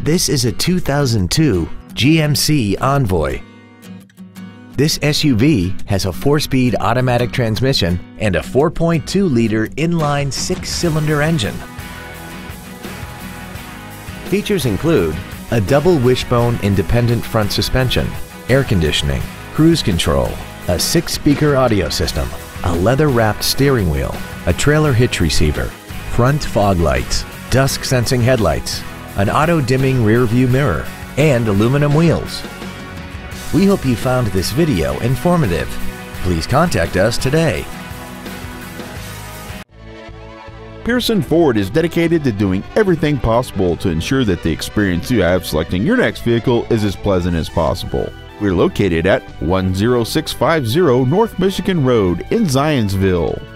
This is a 2002 GMC Envoy. This SUV has a 4-speed automatic transmission and a 4.2-liter inline 6-cylinder engine. Features include a double wishbone independent front suspension, air conditioning, cruise control, a 6-speaker audio system, a leather-wrapped steering wheel, a trailer hitch receiver, front fog lights, dusk-sensing headlights, an auto-dimming rear-view mirror, and aluminum wheels. We hope you found this video informative. Please contact us today. Pearson Ford is dedicated to doing everything possible to ensure that the experience you have selecting your next vehicle is as pleasant as possible. We're located at 10650 North Michigan Road in Zionsville.